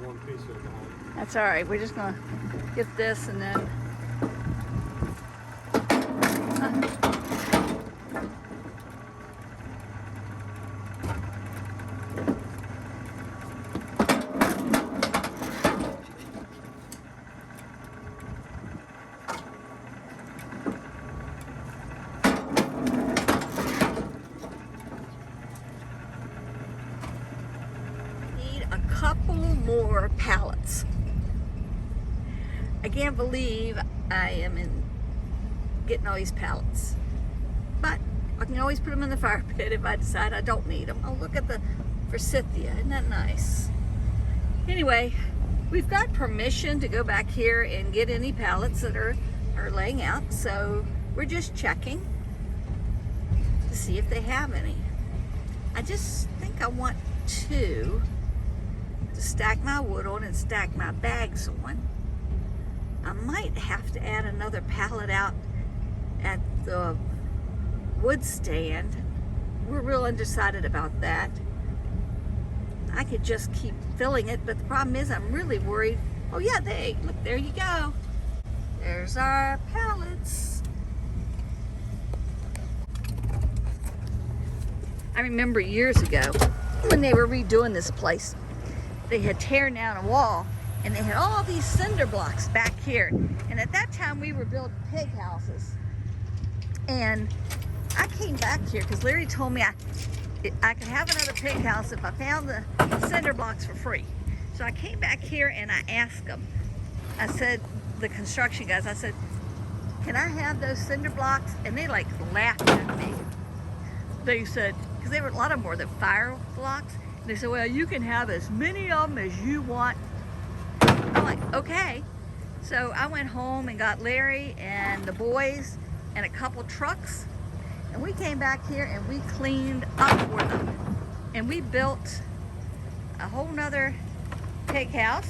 One piece of it. That's all right. We're just gonna get this and then. A couple more pallets. I can't believe I am getting all these pallets, but I can always put them in the fire pit if I decide I don't need them. Oh, look at the forsythia, isn't that nice? Anyway, we've got permission to go back here and get any pallets that are laying out, so we're just checking to see if they have any. I just think I want to stack my wood on and stack my bags on. I might have to add another pallet out at the wood stand. We're real undecided about that. I could just keep filling it, but the problem is I'm really worried. Oh yeah, look, there you go. There's our pallets. I remember years ago when they were redoing this place, they had teared down a wall and they had all these cinder blocks back here. And at that time we were building pig houses. And I came back here because Larry told me I could have another pig house if I found the cinder blocks for free. So I came back here and I asked them, I said, the construction guys, I said, can I have those cinder blocks? And they like laughed at me. They said, because they were a lot of them were the fire blocks. They said, well, you can have as many of them as you want. I'm like, okay. So I went home and got Larry and the boys and a couple trucks. And we came back here and we cleaned up for them. And we built a whole nother pig house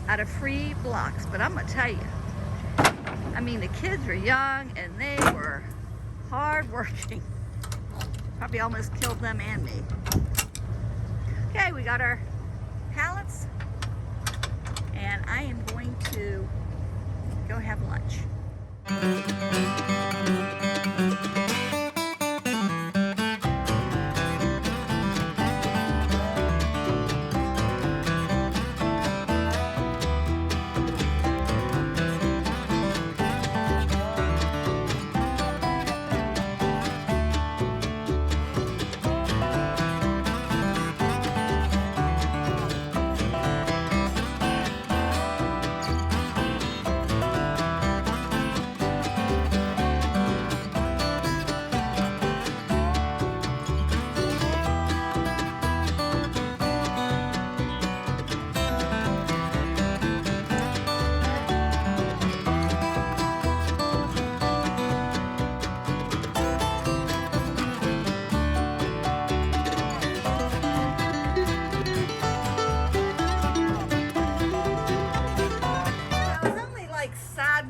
out of free blocks. But I'm gonna tell you, I mean, the kids were young and they were hard working. Probably almost killed them and me. Okay, we got our pallets and I am going to go have lunch.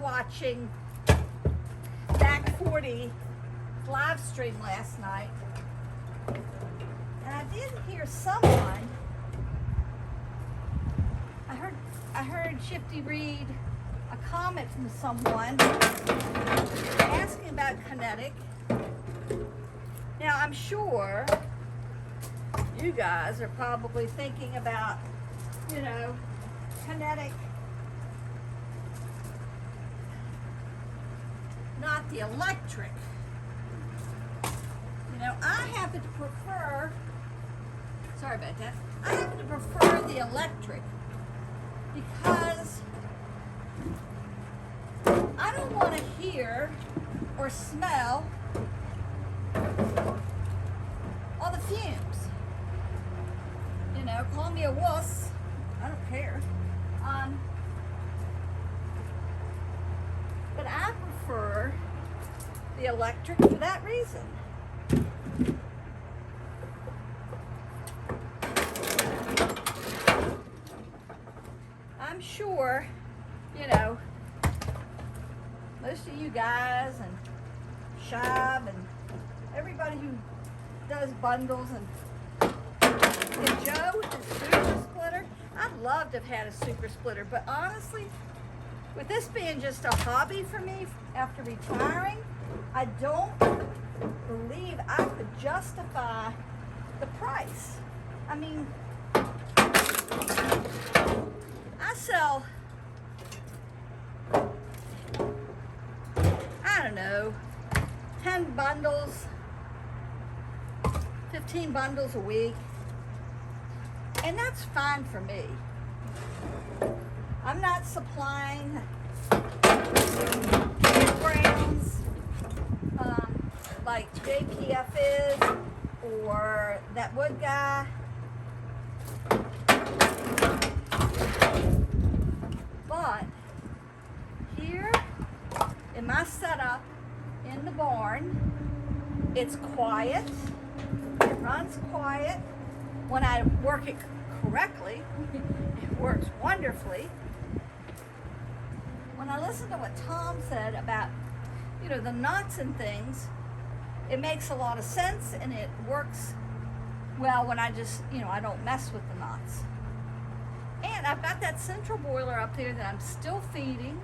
Watching Back 40 live stream last night, and I did hear someone. I heard Shifty read a comment from someone asking about kinetic. Now I'm sure you guys are probably thinking about, you know, kinetic. Not the electric. You know, I happen to prefer, sorry about that, I happen to prefer the electric because I don't want to hear or smell all the fumes. You know, call me a wuss, I don't care. But I prefer the electric for that reason. I'm sure, you know, most of you guys and Shab and everybody who does bundles and And Joe with his super splitter, I'd love to have had a super splitter, but honestly, with this being just a hobby for me after retiring, I don't believe I could justify the price. I mean, I sell, I don't know, 10 bundles, 15 bundles a week, and that's fine for me. I'm not supplying grounds like JPF is, or that wood guy. But here in my setup in the barn, it's quiet, it runs quiet. When I work it correctly, it works wonderfully. When I listen to what Tom said about, you know, the knots and things, it makes a lot of sense, and it works well when I just, you know, I don't mess with the knots. And I've got that central boiler up there that I'm still feeding,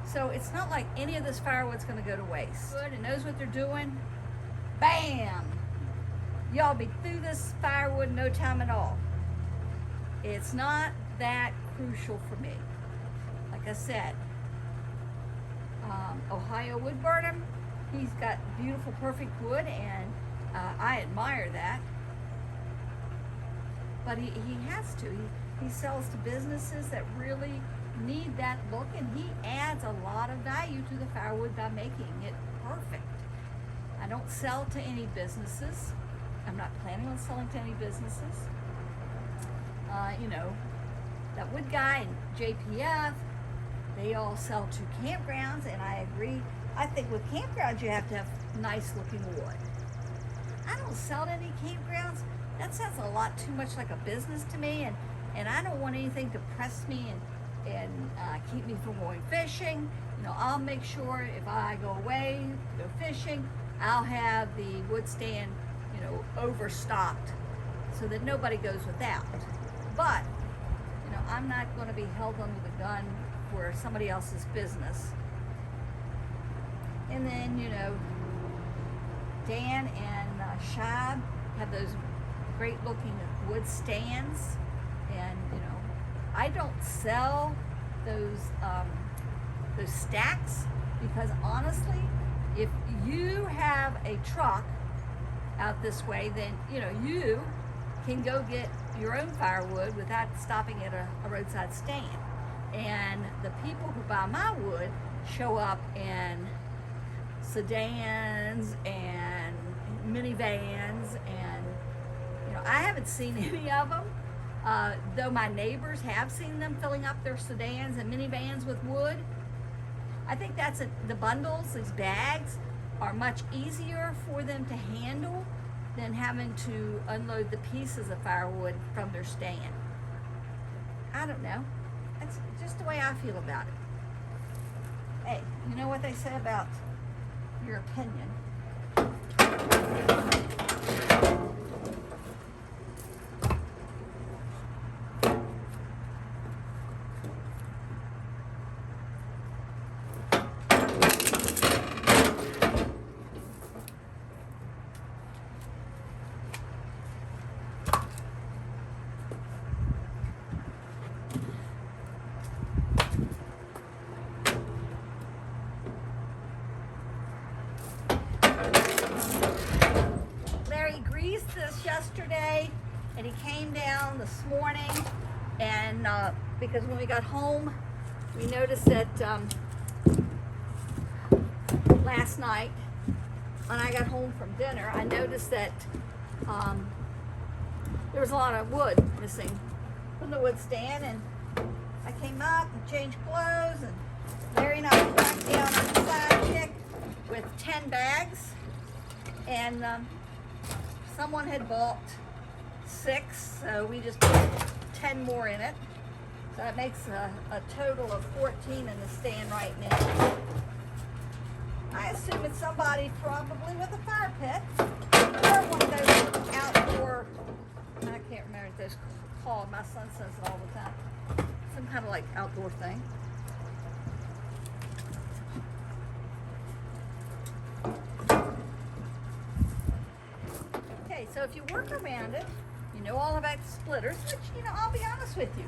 so it's not like any of this firewood's going to go to waste. Good, it knows what they're doing. Bam! Y'all be through this firewood in no time at all. It's not that crucial for me. Like I said, Ohio wood burnham, he's got beautiful, perfect wood, and I admire that. But he has to. He sells to businesses that really need that look, and he adds a lot of value to the firewood by making it perfect. I don't sell to any businesses. I'm not planning on selling to any businesses. You know, that wood guy and JPF, they all sell to campgrounds, and I agree. I think with campgrounds you have to have nice looking wood. I don't sell to any campgrounds. That sounds a lot too much like a business to me, and I don't want anything to press me and keep me from going fishing. You know, I'll make sure if I go away, go fishing, I'll have the wood stand, you know, overstocked so that nobody goes without. But, you know, I'm not going to be held under the gun for somebody else's business. And then, you know, Dan and Shab have those great looking wood stands, and you know, I don't sell those stacks, because honestly, if you have a truck out this way, then you know you can go get your own firewood without stopping at a roadside stand. And the people who buy my wood show up in sedans and minivans, and you know, I haven't seen any of them, though my neighbors have seen them filling up their sedans and minivans with wood. I think that's the bundles, these bags, are much easier for them to handle than having to unload the pieces of firewood from their stand. I don't know. That's just the way I feel about it. Hey, you know what they say about your opinion? This yesterday, and he came down this morning, and because when we got home we noticed that last night when I got home from dinner, I noticed that there was a lot of wood missing from the wood stand, and I came up and changed clothes, and Larry and I went back down on the sidekick with 10 bags, and someone had bought 6, so we just put 10 more in it. So that makes a total of 14 in the stand right now. I assume it's somebody probably with a fire pit, or one of those outdoor remember what those called. My son says it all the time. Some kind of like outdoor thing. Okay, so if you work around it, you know all about the splitters, which, you know, I'll be honest with you.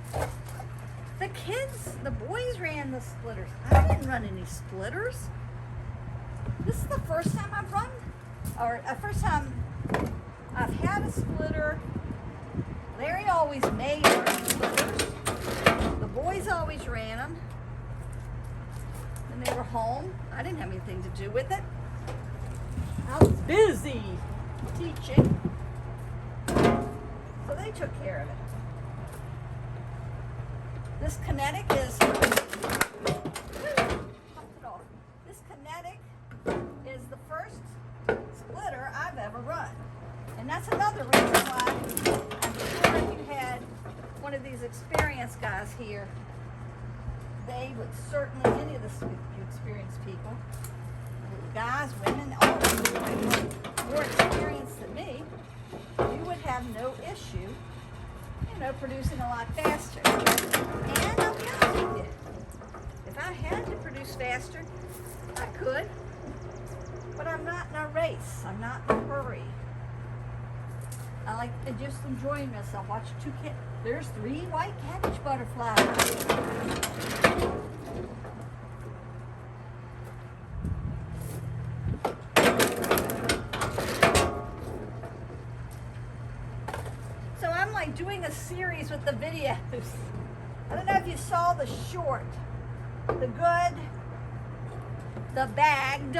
The kids, the boys ran the splitters. I didn't run any splitters. This is the first time I've run, or the first time I've had a splitter. Larry always made our splitters. The boys always ran them when they were home. I didn't have anything to do with it. I was busy teaching. So they took care of it. This kinetic is, this kinetic is the first splitter I've ever run. And that's another reason why I'm sure if you had one of these experienced guys here, they would certainly, any of the experienced people, guys, women, all of them, more experienced than me, you would have no issue, you know, producing a lot faster. And I'll be honest with you, if I had to produce faster, I could, but I'm not in a race. I'm not in a hurry. I like just enjoying myself. Watch two kids. There's 3 white cabbage butterflies. So I'm like doing a series with the videos. I don't know if you saw the short, the good, the bagged,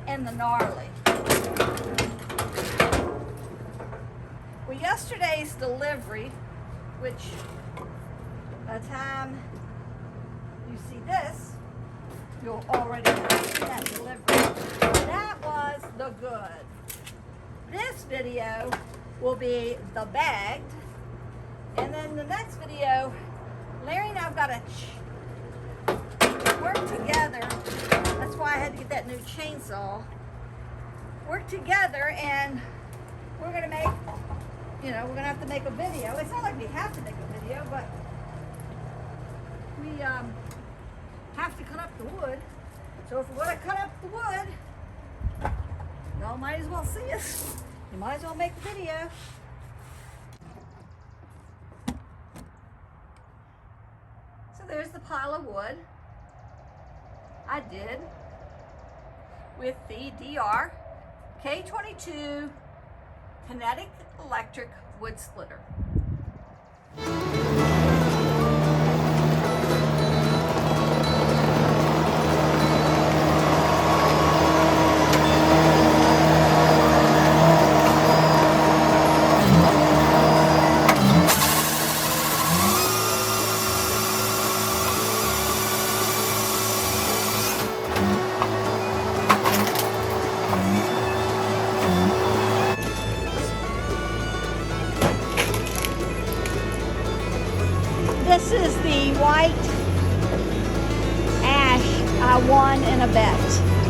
and the gnarly. Well, yesterday's delivery, which by the time you see this, you'll already have seen that delivery. That was the good. This video will be the bagged, and then the next video, Larry and I've got to work together. That's why I had to get that new chainsaw. Work together, and we're gonna make, you know, we're gonna have to make a video. It's not like we have to make a video, but we have to cut up the wood. So if we're gonna cut up the wood, y'all might as well see us. You might as well make the video. So there's the pile of wood I did with the DR K22 Kinetic Electric Wood Splitter. This is the white ash I won in a bet.